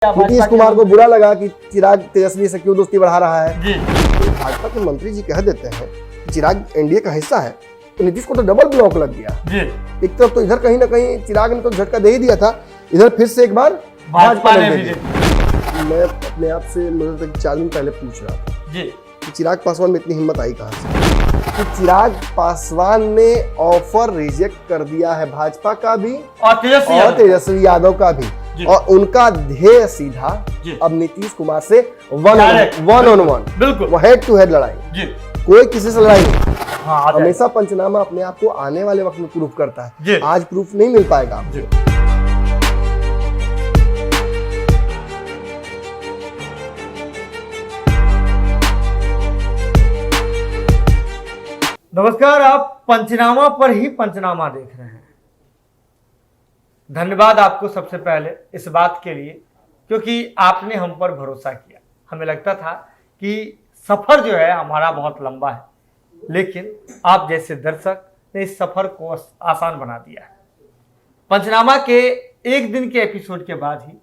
नीतीश कुमार को बुरा लगा कि चिराग तेजस्वी से क्यों दोस्ती बढ़ा रहा है जी। भाजपा के मंत्री जी कह देते हैं कि चिराग एनडीए का हिस्सा है, तो नीतीश को तो डबल ब्लॉक लग गया जी। एक तरफ तो इधर कहीं ना कहीं चिराग ने तो झटका दे ही दिया था, इधर फिर से एक बार भाजपा ने दे दिया। मैं अपने आप से 4 दिन पहले पूछ रहा था जी कि चिराग पासवान में इतनी हिम्मत आई कहाँ से कि चिराग पासवान ने ऑफर रिजेक्ट कर दिया है भाजपा का भी और तेजस्वी यादव का भी, और उनका ध्येय सीधा अब नीतीश कुमार से वन ऑन वन, बिल्कुल हेड टू हेड लड़ाई, कोई किसी से लड़ाई नहीं। हाँ, हमेशा पंचनामा अपने आप को आने वाले वक्त में प्रूफ करता है, आज प्रूफ नहीं मिल पाएगा आपको। नमस्कार, आप पंचनामा पर ही पंचनामा देख रहे हैं। धन्यवाद आपको सबसे पहले इस बात के लिए क्योंकि आपने हम पर भरोसा किया। हमें लगता था कि सफर जो है हमारा बहुत लंबा है, लेकिन आप जैसे दर्शक ने इस सफर को आसान बना दिया है। पंचनामा के एक दिन के एपिसोड के बाद ही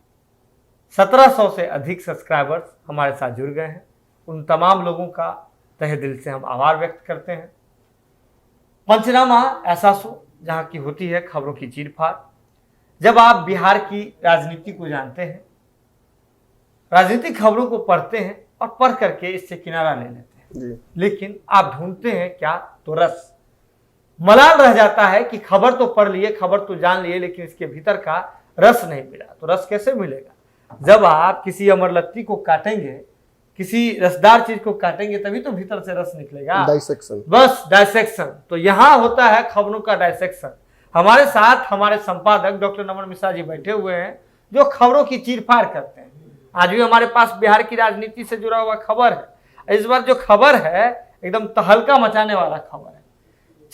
1700 से अधिक सब्सक्राइबर्स हमारे साथ जुड़ गए हैं। उन तमाम लोगों का तहे दिल से हम आभार व्यक्त करते हैं। पंचनामा ऐसा शो जहां की होती है खबरों की चीरफाड़। जब आप बिहार की राजनीति को जानते हैं, राजनीतिक खबरों को पढ़ते हैं और पढ़ करके इससे किनारा ले लेते हैं, लेकिन आप ढूंढते हैं क्या, तो रस। मलाल रह जाता है कि खबर तो पढ़ लिए, खबर तो जान लिए, लेकिन इसके भीतर का रस नहीं मिला। तो रस कैसे मिलेगा? जब आप किसी अमरलत्ती को काटेंगे, किसी रसदार चीज को काटेंगे, तभी तो भीतर से रस निकलेगा। डाइसेक्शन, बस डाइसेक्शन। तो यहां होता है खबरों का डाइसेक्शन। हमारे साथ हमारे संपादक डॉक्टर नमन मिश्रा जी बैठे हुए हैं, जो खबरों की चीरफाड़ करते हैं। आज भी हमारे पास बिहार की राजनीति से जुड़ा हुआ खबर है। इस बार जो खबर है एकदम तहलका मचाने वाला खबर है।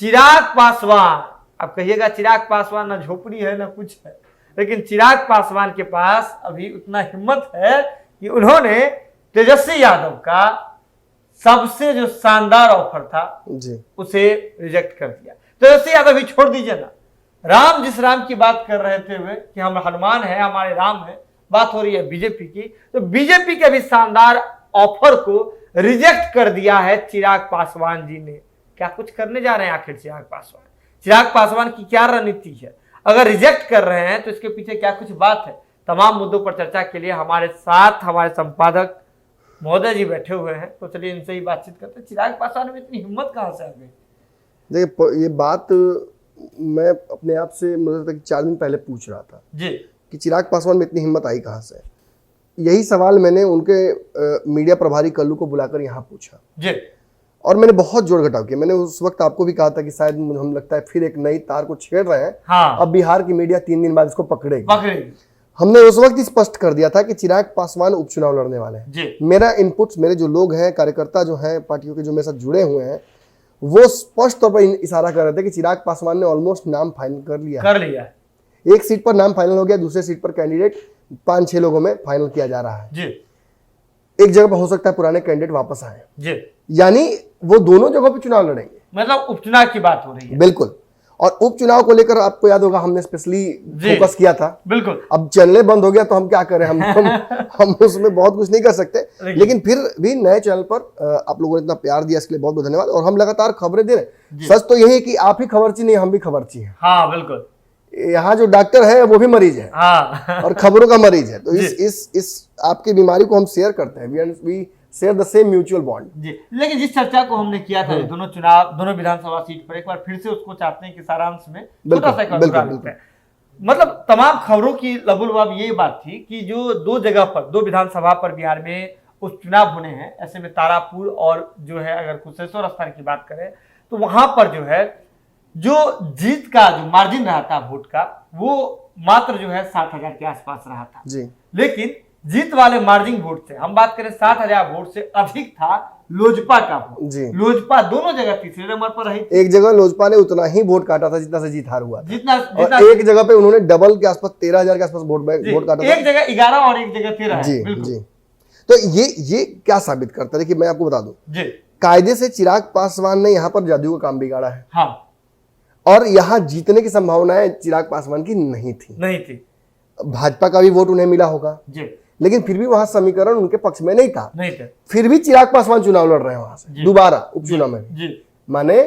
चिराग पासवान, अब कहिएगा चिराग पासवान ना झोपड़ी है ना कुछ है, लेकिन चिराग पासवान के पास अभी उतना हिम्मत है कि उन्होंने तेजस्वी यादव का सबसे जो शानदार ऑफर था उसे रिजेक्ट कर दिया। तेजस्वी यादव भी छोड़ दीजिए ना, राम जिस राम की बात कर रहे थे वे कि हम हनुमान है, हमारे राम है, बात हो रही है बीजेपी की, तो बीजेपी के भी शानदार ऑफर को रिजेक्ट कर दिया है चिराग पासवान जी ने। क्या कुछ करने जा रहे हैं आखिर चिराग पासवान? चिराग पासवान की क्या रणनीति है? अगर रिजेक्ट कर रहे हैं तो इसके पीछे क्या कुछ बात है? तमाम मुद्दों पर चर्चा के लिए हमारे साथ हमारे संपादक महोदय जी बैठे हुए हैं, तो चलिए इनसे ही बातचीत करते हैं। चिराग पासवान में इतनी हिम्मत कहां से आ गई? देखिए, ये बात मैं अपने आप से 4 दिन पहले पूछ रहा था जी कि चिराग पासवान में इतनी हिम्मत आई कहां से। यही सवाल मैंने उनके मीडिया प्रभारी कल्लू को बुलाकर यहाँ पूछा जी, और मैंने बहुत जोड़ घटाव किया। मैंने उस वक्त आपको भी कहा था कि शायद हम लगता है फिर एक नई तार को छेड़ रहे हैं। हाँ। अब बिहार की मीडिया 3 दिन बाद इसको पकड़ेगी। हमने उस वक्त ही स्पष्ट कर दिया था कि चिराग पासवान उपचुनाव लड़ने वाले हैं। मेरा इनपुट्स, मेरे जो लोग हैं, कार्यकर्ता जो हैं पार्टियों के, जो मेरे साथ जुड़े हुए हैं, वो स्पष्ट तौर पर इशारा कर रहे थे कि चिराग पासवान ने ऑलमोस्ट नाम फाइनल कर लिया। एक सीट पर नाम फाइनल हो गया, दूसरे सीट पर कैंडिडेट 5-6 लोगों में फाइनल किया जा रहा है जी। एक जगह पर हो सकता है पुराने कैंडिडेट वापस आए जी, यानी वो दोनों जगहों पर चुनाव लड़ेंगे। मतलब उपचुनाव की बात हो रही है। बिल्कुल। और उपचुनाव को लेकर आपको याद होगा हमने स्पेशली फोकस किया था। बिल्कुल। अब चैनल बंद हो गया तो हम क्या करें, हम उसमें बहुत कुछ नहीं कर सकते, लेकिन फिर भी नए चैनल पर आप लोगों ने इतना प्यार दिया, इसके लिए बहुत बहुत धन्यवाद। और हम लगातार खबरें दे रहे हैं। सच तो यही है कि आप ही खबरची नहीं, हम भी खबरची हैं। हाँ बिल्कुल। यहाँ जो डॉक्टर है वो भी मरीज है। हाँ। और खबरों का मरीज है। तो इस आपकी बीमारी को हम शेयर करते हैं। We share the same mutual bond जी। लेकिन जिस चर्चा को हमने किया था दोनों चुनाव, दोनों विधानसभा सीट पर, एक बार फिर से उसको चाहते हैं कि सारांश में छोटा सा मतलब तमाम खबरों की लबुलबाब ये बात थी कि जो 2 जगह पर, 2 विधानसभा पर बिहार में उपचुनाव होने हैं, ऐसे में तारापुर और जो है अगर कुशेश्वर स्थान की बात करें तो वहां पर जो है जो जीत का जो मार्जिन रहा था वोट का, वो मात्र जो है 60,000 के आसपास रहा था जी। लेकिन जीत वाले मार्जिन वोट से हम बात करें 60,000 वोट से अधिक था लोजपा का वोट जी। लोजपा दोनों जगह तीसरे नंबर पर रही। एक जगह लोजपा ने उतना ही वोट काटा था जितना से जीत हार हुआ, जितना एक जगह पे उन्होंने डबल के आसपास 13,000 के आसपास वोट काटा था। एक जगह 11 और एक जगह 13 जी जी। तो ये क्या साबित करता है? देखिए मैं आपको बता दूं जी, कायदे से चिराग पासवान ने यहाँ पर जादू का काम बिगाड़ा है। हाँ। और यहाँ जीतने की संभावनाएं चिराग पासवान की नहीं थी। नहीं थी। भाजपा का भी वोट उन्हें मिला होगा जी, लेकिन फिर भी वहां समीकरण उनके पक्ष में नहीं था। फिर भी चिराग पासवान चुनाव लड़ रहे हैं वहां से दोबारा उपचुनाव में। माने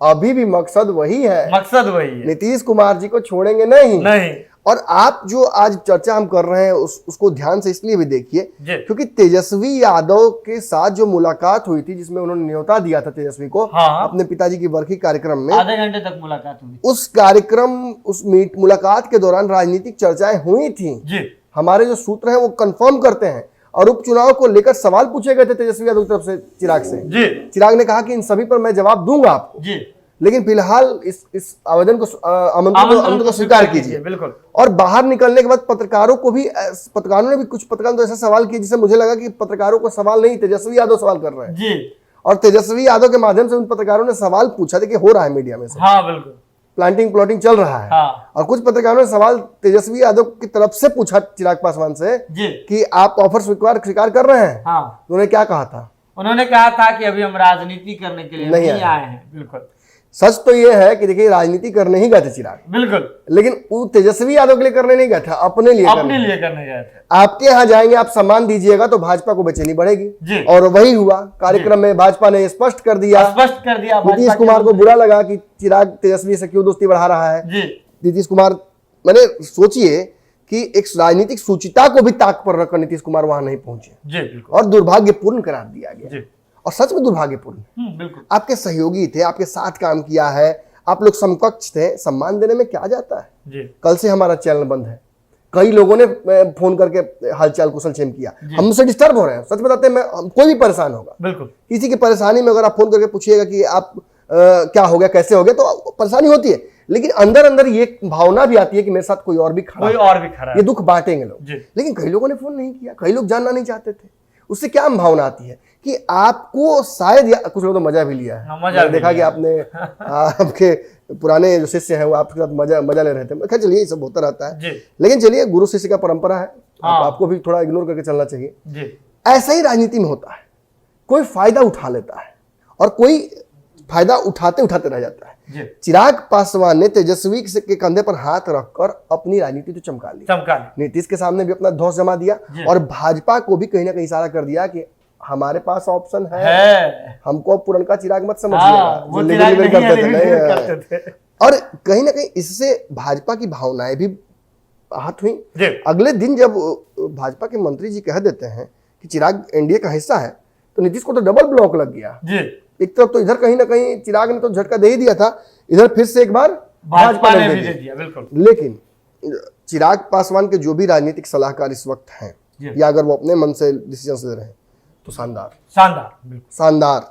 अभी भी मकसद वही है, नीतीश कुमार जी को छोड़ेंगे नहीं। और आप जो आज चर्चा हम कर रहे हैं उसको ध्यान से इसलिए भी देखिए क्योंकि तेजस्वी यादव के साथ जो मुलाकात हुई थी, जिसमें उन्होंने न्योता दिया था तेजस्वी को अपने पिताजी की बरखी कार्यक्रम में, आधे घंटे तक मुलाकात हुई। उस कार्यक्रम उस मुलाकात के दौरान राजनीतिक चर्चाएं हुई थी। हमारे जो सूत्र हैं वो कंफर्म करते हैं। और उपचुनाव को लेकर सवाल पूछे गए थे तेजस्वी यादव की तरफ से चिराग से। चिराग ने कहा कि इन सभी पर मैं जवाब दूंगा आपको, लेकिन फिलहाल इस आवेदन को आमंत्रण को स्वीकार कीजिए। बिल्कुल। और बाहर निकलने के बाद पत्रकारों ने भी कुछ पत्रकारों तो ऐसा सवाल किया जिससे मुझे लगा कि पत्रकारों को सवाल नहीं, तेजस्वी यादव सवाल कर रहे हैं। और तेजस्वी यादव के माध्यम से उन पत्रकारों ने सवाल पूछा। देखिए हो रहा है मीडिया में से, बिल्कुल प्लांटिंग प्लॉटिंग चल रहा है। और कुछ पत्रकारों ने सवाल तेजस्वी यादव की तरफ से पूछा चिराग पासवान से कि आप ऑफर स्वीकार कर रहे हैं। उन्होंने क्या कहा था? उन्होंने कहा था कि अभी हम राजनीति करने के लिए नहीं आए हैं। बिल्कुल। सच तो ये है कि देखिए राजनीति करने ही गए थे चिराग, बिल्कुल, लेकिन वो तेजस्वी यादव के लिए करने नहीं गए थे, अपने लिए करने गए थे। आपके यहाँ जाएंगे, आप सम्मान दीजिएगा तो भाजपा को बेचैनी बढ़ेगी, और वही हुआ। कार्यक्रम में भाजपा ने स्पष्ट कर दिया नीतीश कुमार को बुरा लगा कि चिराग तेजस्वी से क्यों दोस्ती बढ़ा रहा है। नीतीश कुमार, मैंने सोचिए कि एक राजनीतिक सूचिता को भी ताक पर रखकर नीतीश कुमार वहां नहीं पहुंचे और दुर्भाग्यपूर्ण करार दिया गया। और सच में दुर्भाग्यपूर्ण। बिल्कुल। आपके सहयोगी थे, आपके साथ काम किया है, आप लोग समकक्ष थे, सम्मान देने में क्या जाता है। कल से हमारा चैनल बंद है, कई लोगों ने फोन करके हालचाल कुशल क्षेम किया, हमसे डिस्टर्ब हो रहे हैं। सच बताते हैं, कोई भी परेशान होगा, बिल्कुल, किसी की परेशानी में अगर आप फोन करके पूछिएगा कि आप क्या हो गया, कैसे हो गया, तो परेशानी होती है, लेकिन अंदर अंदर ये भावना भी आती है कि मेरे साथ कोई और भी खड़ा है, ये दुख बांटेंगे लोग। लेकिन कई लोगों ने फोन नहीं किया, कई लोग जानना नहीं चाहते थे। उससे क्या भावना आती है कि आपको शायद, कुछ लोगों ने मजा भी लिया है। देखा कि आपने आपके पुराने जो शिष्य हैं वो आपके साथ मजा ले रहे थे। खैर चलिए, ये सब होता रहता है, लेकिन चलिए, गुरु शिष्य का परंपरा है, आपको भी थोड़ा इग्नोर करके चलना चाहिए। ऐसा ही राजनीति में होता है, कोई फायदा उठा लेता है और कोई फायदा उठाते उठाते रह जाता है। चिराग पासवान ने तेजस्वी के कंधे पर हाथ रखकर अपनी राजनीति तो चमका ली। नीतीश के सामने भी अपना धौंस जमा दिया और भाजपा को भी कहीं ना कहीं इशारा कर दिया कि हमारे पास ऑप्शन है, हमको पुरनका चिराग मत समझिएगा, जो लेवल करते थे। और कहीं ना कहीं इससे भाजपा की भावनाएं भी आहत हुई। अगले दिन जब भाजपा के मंत्री जी कह देते हैं कि चिराग एनडीए का हिस्सा है, तो नीतीश को तो डबल ब्लॉक लग गया। एक तरफ तो इधर कहीं ना कहीं चिराग ने तो झटका दे ही दिया था, इधर फिर से एक बार भाजपा ने भी दे दिया। बिल्कुल। लेकिन चिराग पासवान के जो भी राजनीतिक सलाहकार इस वक्त हैं, या अगर वो अपने मन से डिसीजन ले रहे हैं, तो शानदार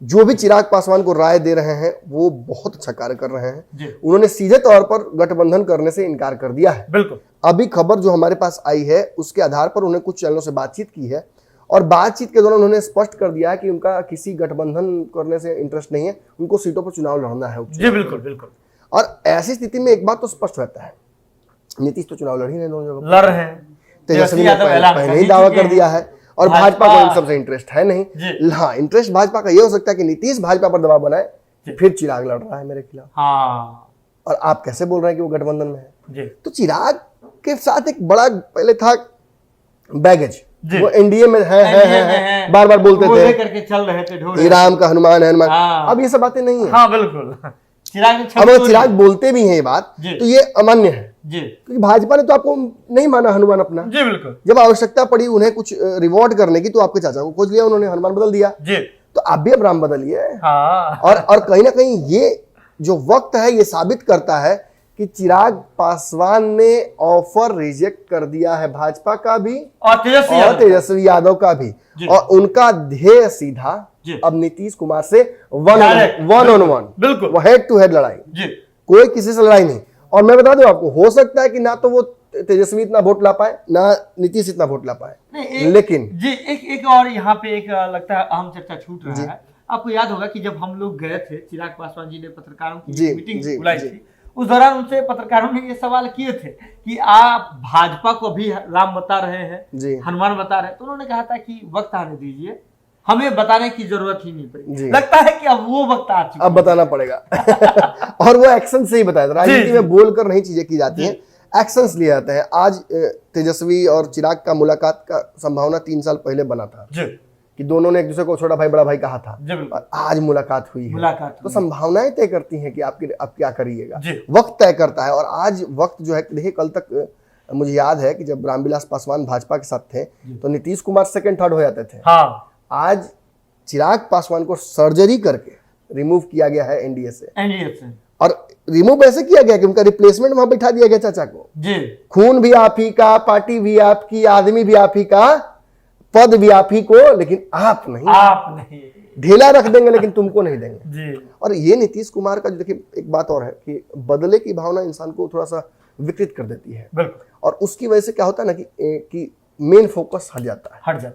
जो भी चिराग पासवान को राय दे रहे हैं वो बहुत अच्छा कार्य कर रहे हैं। उन्होंने सीधे तौर पर गठबंधन करने से इनकार कर दिया है। बिल्कुल। अभी खबर जो हमारे पास आई है उसके आधार पर उन्होंने कुछ चैनलों से बातचीत की है और बातचीत के दौरान उन्होंने स्पष्ट कर दिया है कि उनका किसी गठबंधन करने से इंटरेस्ट नहीं है, उनको सीटों पर चुनाव लड़ना है। जी बिल्कुल बिल्कुल। और ऐसी स्थिति में एक बात तो स्पष्ट रहता है, नीतीश तो चुनाव लड़ ही नहीं, दोनों जगह लड़ रहे हैं। तेजस्वी ने पहले ही दावा कर दिया है और भाजपा को इन सबसे इंटरेस्ट है नहीं। हाँ, इंटरेस्ट भाजपा का ये हो सकता है कि नीतीश भाजपा पर दबाव बनाए, फिर चिराग लड़ रहा है मेरे खिलाफ। और आप कैसे बोल रहे हैं कि वो गठबंधन में है। तो चिराग के साथ एक बड़ा पहले था बैगेज, वो एनडीए में है, बार बार बोलते थे, करके चल रहे थे, राम का हनुमान है, हनुमान। अब ये सब बातें नहीं है। हाँ बिल्कुल। अब चिराग बोलते भी हैं ये बात, तो ये अमान्य है, क्योंकि भाजपा ने तो आपको नहीं माना हनुमान अपना। जी बिल्कुल। जब आवश्यकता पड़ी उन्हें कुछ रिवॉर्ड करने की, तो आपके चाचा को खोज लिया, उन्होंने हनुमान बदल दिया। तो आप भी अब राम बदलिए। और कहीं ना कहीं ये जो वक्त है ये साबित करता है कि चिराग पासवान ने ऑफर रिजेक्ट कर दिया है, भाजपा का भी और तेजस्वी यादव का भी, और उनका ध्येय सीधा अब नीतीश कुमार से वन ऑन वन, बिल्कुल, वो हेड टू हेड लड़ाई, कोई किसी से लड़ाई नहीं। और मैं बता दूं आपको, हो सकता है कि ना तो वो तेजस्वी इतना वोट ला पाए, ना नीतीश इतना वोट ला पाए, लेकिन जी एक और यहाँ पे एक लगता है अहम चर्चा छूट रहा है। आपको याद होगा कि जब हम लोग गए थे, चिराग पासवान जी ने पत्रकारों की मीटिंग बुलाई थी, उस दौरान उनसे पत्रकारों ने ये सवाल किए थे कि आप भाजपा को भी राम बता रहे हैं, हनुमान बता रहे हैं, तो उन्होंने कहा था कि वक्त आने दीजिए, हमें बताने की जरूरत ही नहीं पड़ी। लगता है कि अब वो वक्त आ चुका, अब बताना पड़ेगा। और वो एक्शन से ही बताया, राजनीति में बोलकर नहीं चीजें की जाती हैं, एक्शंस लिए जाते हैं। आज तेजस्वी और चिराग का मुलाकात का संभावना 3 साल पहले बना था कि दोनों ने एक दूसरे को छोटा भाई बड़ा भाई कहा था, और आज मुलाकात हुई है। तो संभावनाएं तय करती हैं कि आप क्या करिएगा, वक्त तय करता है। और आज वक्त जो है, देखिए कल तक मुझे याद है कि जब रामविलास पासवान भाजपा के साथ थे तो नीतीश कुमार सेकंड थर्ड हो जाते थे। आज चिराग पासवान को सर्जरी करके रिमूव किया गया है एनडीए से। और रिमूव ऐसे किया गया कि उनका रिप्लेसमेंट वहां बैठा दिया गया चाचा को। खून भी आप ही का, पार्टी भी आपकी, आदमी भी आप ही का, पद भी आप ही को, लेकिन आप नहीं। ढेला रख देंगे लेकिन तुमको नहीं देंगे। और ये नीतीश कुमार का, देखिए एक बात और है कि बदले की भावना इंसान को थोड़ा सा विकृत कर देती है, और उसकी वजह से क्या होता है ना कि मेन फोकस हट जाता है।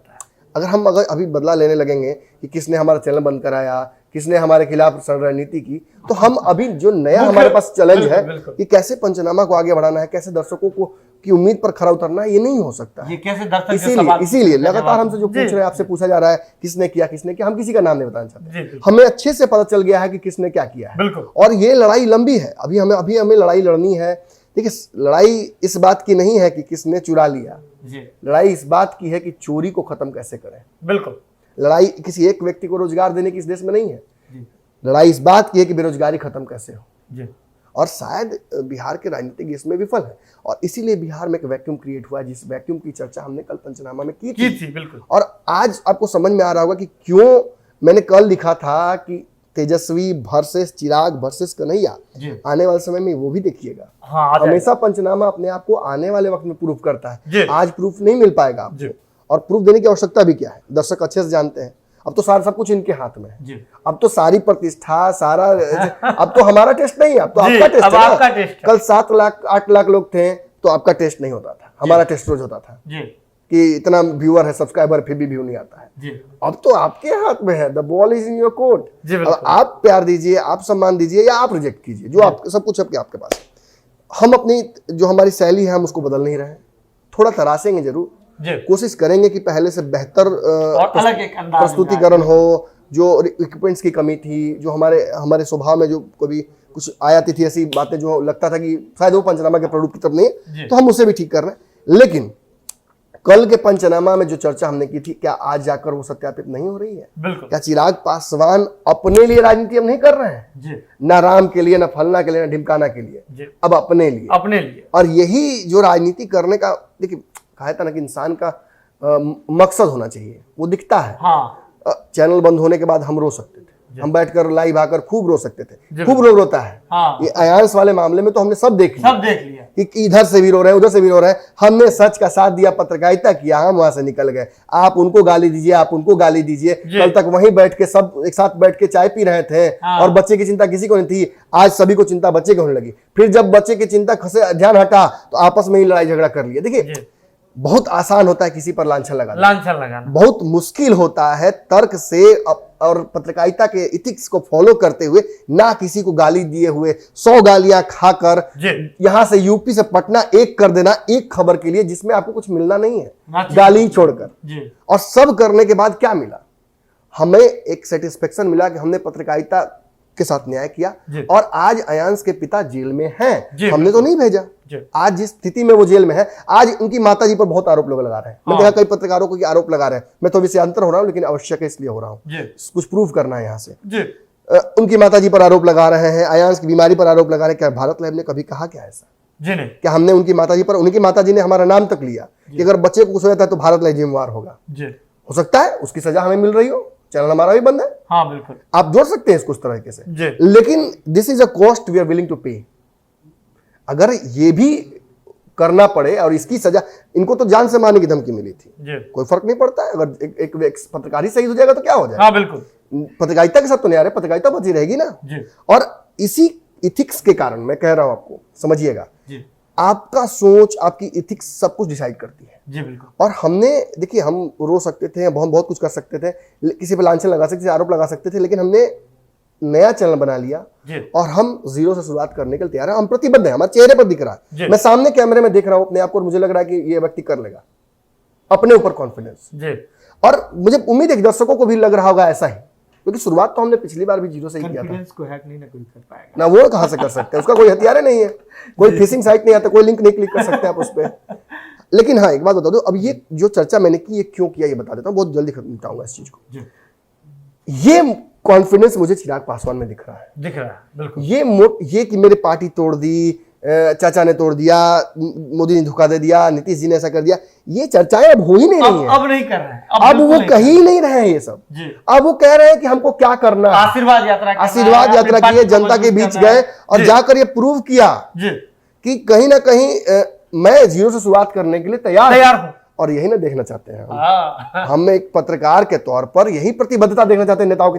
अगर अभी बदला लेने लगेंगे कि किसने हमारा चैनल बंद कराया, किसने हमारे खिलाफ रणनीति की, तो हम अभी जो नया हमारे पास चैलेंज है कि कैसे पंचनामा को आगे बढ़ाना है, कैसे दर्शकों को की उम्मीद पर खरा उतरना है, ये नहीं हो सकता है। ये कैसे दर्शक इसीलिए लगातार हमसे जो पूछ रहे हैं, आपसे पूछा जा रहा है किसने किया, हम किसी का नाम नहीं बताना चाहते। हमें अच्छे से पता चल गया है कि किसने क्या किया है, और ये लड़ाई लंबी है। अभी हमें लड़ाई लड़नी है। देखिए, लड़ाई इस बात की नहीं है कि किसने चुरा लिया, लड़ाई इस बात की है कि चोरी को खत्म कैसे करें। लड़ाई किसी एक व्यक्ति को रोजगार देने की इस देश में नहीं है, लड़ाई इस बात की है कि बेरोजगारी खत्म कैसे हो। और शायद बिहार के राजनीतिक इसमें विफल है, और इसीलिए बिहार में एक वैक्यूम क्रिएट हुआ है, जिस वैक्यूम की चर्चा हमने कल पंचनामा में की थी। और आज आपको समझ में आ रहा होगा कि क्यों मैंने कल लिखा था कि तेजस्वी वर्सेस चिराग वर्सेस कन्हैया। आने वाले समय में वो भी देखिएगा। हमेशा पंचनामा अपने आप को आने वाले वक्त में प्रूफ करता है। आज प्रूफ नहीं मिल पाएगा आपको, और प्रूफ देने की आवश्यकता भी क्या है, दर्शक अच्छे से जानते हैं। अब तो सारा सब कुछ इनके हाथ में है। अब तो सारी प्रतिष्ठा, सारा अब तो हमारा टेस्ट नहीं है, अब तो आपका टेस्ट है। आपका टेस्ट। कल 7 लाख 8 लाख लोग थे तो आपका टेस्ट नहीं होता था, हमारा टेस्ट रोज होता था कि इतना व्यूअर है, सब्सक्राइबर, फिर भी व्यू नहीं आता है। अब तो आपके हाथ में है, the ball is in your court. अब आप प्यार दीजिए, आप सम्मान दीजिए, या आप रिजेक्ट कीजिए, जो आप सब कुछ आपके पास है। हम अपनी जो हमारी शैली है हम उसको बदल नहीं रहे हैं, थोड़ा तराशेंगे जरूर, कोशिश करेंगे कि पहले से बेहतर प्रस्तुतिकरण हो। जो इक्विपमेंट्स की कमी थी, जो हमारे स्वभाव में जो कभी कुछ आती थी ऐसी बातें जो लगता था कि शायद वो पंचनामा के प्रारूप की तरफ नहीं है, तो हम उसे भी ठीक कर रहे हैं। लेकिन कल के पंचनामा में जो चर्चा हमने की थी, क्या आज जाकर वो सत्यापित नहीं हो रही है? क्या चिराग पासवान अपने लिए राजनीति हम नहीं कर रहे हैं? ना राम के लिए, ना फलना के लिए, ना ढिमकाना के लिए, अब अपने लिए। और यही जो राजनीति करने का, देखिए कहा था ना कि इंसान का मकसद होना चाहिए, वो दिखता है। चैनल बंद होने के बाद हम रो सकते थे, हम बैठकर लाइव आकर खूब रो सकते थे, खूब लोग रोता है। ये अयांश वाले मामले में तो हमने सब देख लिया कि इधर से भी रो रहे हैं, उधर से भी रो रहे हैं। हमने सच का साथ दिया, पत्रकारिता किया, हम वहां से निकल गए। आप उनको गाली दीजिए, आप उनको गाली दीजिए। कल तक वहीं बैठ के सब एक साथ बैठ के चाय पी रहे थे, और बच्चे की चिंता किसी को नहीं थी। आज सभी को चिंता बच्चे की होने लगी। फिर जब बच्चे की चिंता से ध्यान हटा तो आपस में ही लड़ाई झगड़ा कर लिया। देखिए, बहुत आसान होता है किसी पर लांछन लगाना, बहुत मुश्किल होता है तर्क से और पत्रकारिता के इथिक्स को फॉलो करते हुए, ना किसी को गाली दिए हुए 100 गालियां खाकर यहां से यूपी से पटना एक कर देना, एक खबर के लिए जिसमें आपको कुछ मिलना नहीं है, गाली छोड़कर। और सब करने के बाद क्या मिला? हमें एक सेटिस्फेक्शन मिला कि हमने पत्रकारिता के साथ न्याय किया। और आज अयांश के पिता जेल में हैं, हमने तो नहीं भेजा। आज जिस स्थिति में वो जेल में है, आज उनकी माताजी पर बहुत आरोप लोग लगा रहे हैं। मैंने देखा कई पत्रकारों को आरोप लगा रहे हैं। मैं तो अभी से अंतर हो रहा हूं, लेकिन आवश्यक है इसलिए हो रहा हूं, कुछ प्रूफ करना है यहाँ से। उनकी माताजी पर आरोप लगा रहे हैं, अयांश की बीमारी पर आरोप लगा रहे हैं। क्या भारत लाइव ने कभी कहा क्या ऐसा? क्या हमने उनकी माताजी पर, उनकी माताजी ने हमारा नाम तक लिया कि अगर बच्चे को कुछ हो जाता है तो भारत लाइव जिम्मेवार होगा? हो सकता है उसकी सजा हमें मिल रही हो, चैनल हमारा भी बंद है। बिल्कुल, आप जोड़ सकते हैं इसको उस तरीके से। लेकिन this is a cost we are willing to pay. अगर ये भी करना पड़े और इसकी सजा, इनको तो जान से मारने की धमकी मिली थी, कोई फर्क नहीं पड़ता है। अगर एक पत्रकार ही शहीद हो जाएगा तो क्या हो जाएगा? बिल्कुल, पत्रकारिता के साथ तो नहीं आ रहे, पत्रकारिता बची रहेगी ना। और इसी इथिक्स के कारण मैं कह रहा हूं आपको, समझिएगा, आपका सोच, आपकी इथिक्स सब कुछ डिसाइड करती है। और हमने, देखिए, हम रो सकते थे, हम बहुत कुछ कर सकते थे, किसी पर लांछन लगा सकते थे, आरोप लगा सकते थे, लेकिन हमने नया चैनल बना लिया और हम जीरो से शुरुआत करने के लिए तैयार हैं। हम प्रतिबद्ध हैं, हमारे चेहरे पर दिख रहा है, मैं सामने कैमरे में देख रहा हूं अपने आप को, और मुझे लग रहा है कि ये व्यक्ति कर लेगा, अपने ऊपर कॉन्फिडेंस। और मुझे उम्मीद है कि दर्शकों को भी लग रहा होगा ऐसा ही क्योंकि शुरुआत तो हमने पिछली बार भी 0 से ही किया था। कॉन्फिडेंस को हैक नहीं ना कोई कर पाएगा ना, वो कहाँ से कर सकते हैं, उसका कोई हथियार नहीं है, कोई फिशिंग साइट नहीं आता, कोई लिंक नहीं क्लिक कर सकते आप उस पर। लेकिन हाँ, एक बात बता दो, अब ये जो चर्चा मैंने की ये क्यों किया ये बता देता हूँ, बहुत जल्दी खत्म निपटाऊंगा इस चीज को। ये कॉन्फिडेंस मुझे चिराग पासवान में दिख रहा है, बिल्कुल। ये कि मेरे पार्टी तोड़ दी, चाचा ने तोड़ दिया, मोदी ने धोखा दे दिया, नीतीश जी ने ऐसा कर दिया, ये चर्चाएं अब हो ही नहीं रही हैं। अब नहीं कर रहे हैं, अब वो कह ही नहीं रहे हैं ये सब। अब वो कह रहे हैं कि हमको क्या करना है, आशीर्वाद यात्रा की है, जनता के बीच गए और जाकर ये प्रूव किया कि कहीं ना कहीं मैं 0 से शुरुआत करने के लिए तैयार हूं। और यही ना देखना चाहते हैं हम एक पत्रकार के तौर पर यही प्रतिबद्धता देखना चाहते हैं नेताओं के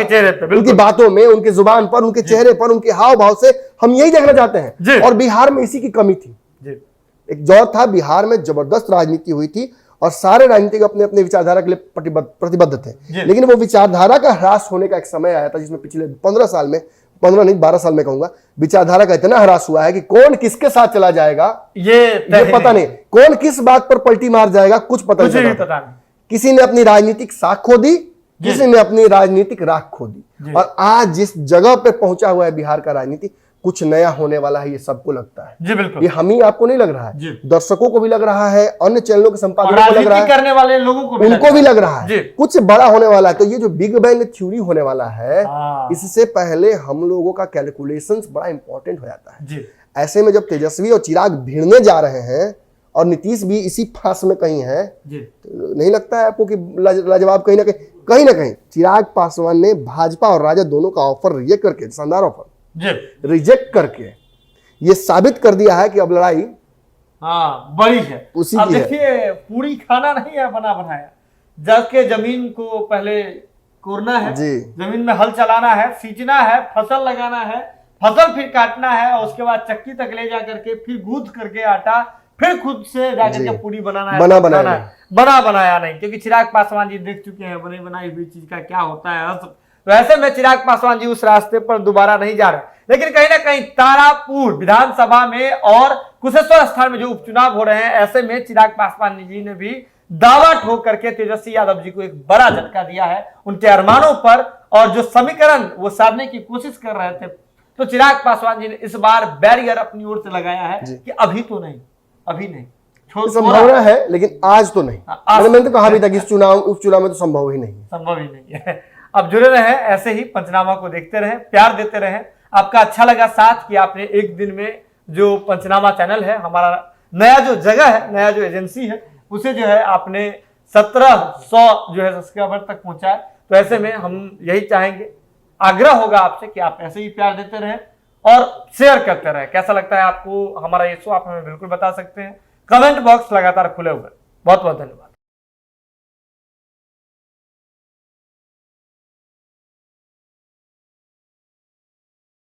चेहरे पर, उनकी बातों में, उनकी जुबान पर, उनके चेहरे पर, उनके हाव भाव से हम यही देखना चाहते हैं। और बिहार में इसी की कमी थी। एक दौर था बिहार में जबरदस्त राजनीति हुई थी और सारे राजनीतिक अपने अपने विचारधारा के लिए प्रतिबद्ध थे, लेकिन वो विचारधारा का ह्रास होने का एक समय आया था जिसमें पिछले 15 साल में, 15 नहीं 12 साल में कहूंगा, विचारधारा का इतना ह्रास हुआ है कि कौन किसके साथ चला जाएगा ये पता नहीं, कौन किस बात पर पलटी मार जाएगा कुछ पता नहीं। किसी ने अपनी राजनीतिक साख खो दी, किसी ने अपनी राजनीतिक राख खो दी, और आज जिस जगह पे पहुंचा हुआ है बिहार का राजनीति, कुछ नया होने वाला है, ये सबको लगता है। जी बिल्कुल। ये हम ही आपको नहीं लग रहा है, दर्शकों को भी लग रहा है, अन्य चैनलों के संपादकों को लग रहा है, करने वाले लोगों को उनको भी लग रहा है कुछ बड़ा होने वाला है। तो ये जो बिग बैंग थ्योरी होने वाला है, इससे पहले हम लोगों का कैलकुलेशंस बड़ा इंपॉर्टेंट हो जाता है। ऐसे में जब तेजस्वी और चिराग भिड़ने जा रहे हैं और नीतीश भी इसी फांस में कहीं है, तो नहीं लगता है आपको कि लाजवाब कहीं ना कहीं चिराग पासवान ने भाजपा और राजद दोनों का ऑफर रिजेक्ट करके, शानदार ऑफर रिजेक्ट करके ये साबित कर दिया है कि अब लड़ाई बड़ी है उसी अब की है। देखिए, पूरी खाना नहीं है बना बनाया, जाके जमीन को पहले कोरना है, जमीन में हल चलाना है, सींचना है, फसल लगाना है, फसल फिर काटना है, और उसके बाद चक्की तक ले जा करके फिर गूंथ करके आटा फिर खुद से जाकर के पूरी बनाना है। बना बनाया नहीं, क्योंकि चिराग पासवान जी देख चुके हैं बनी बनाई हुई चीज का क्या होता है। तो ऐसे में चिराग पासवान जी उस रास्ते पर दोबारा नहीं जा रहे, लेकिन कहीं ना कहीं तारापुर विधानसभा में और कुशेश्वर स्थान में जो उपचुनाव हो रहे हैं, ऐसे में चिराग पासवान जी ने भी दावा ठोक करके तेजस्वी यादव जी को एक बड़ा झटका दिया है उनके अरमानों पर, और जो समीकरण वो साधने की कोशिश कर रहे थे। तो चिराग पासवान जी ने इस बार बैरियर अपनी ओर से लगाया है कि अभी नहीं संभावना है, लेकिन आज तो नहीं। मैंने तो कहा भी था कि उपचुनाव में तो संभव ही नहीं है। अब जुड़े रहे, ऐसे ही पंचनामा को देखते रहे, प्यार देते रहे। आपका अच्छा लगा साथ कि आपने एक दिन में जो पंचनामा चैनल है, हमारा नया जो जगह है, नया जो एजेंसी है, उसे जो है आपने 1700 जो है सब्सक्राइबर तक पहुंचाया। तो ऐसे में हम यही चाहेंगे, आग्रह होगा आपसे कि आप ऐसे ही प्यार देते रहें और शेयर करते रहें। कैसा लगता है आपको हमारा ये शो, आप हमें बिल्कुल बता सकते हैं। कमेंट बॉक्स लगातार खुले हुए। बहुत बहुत धन्यवाद।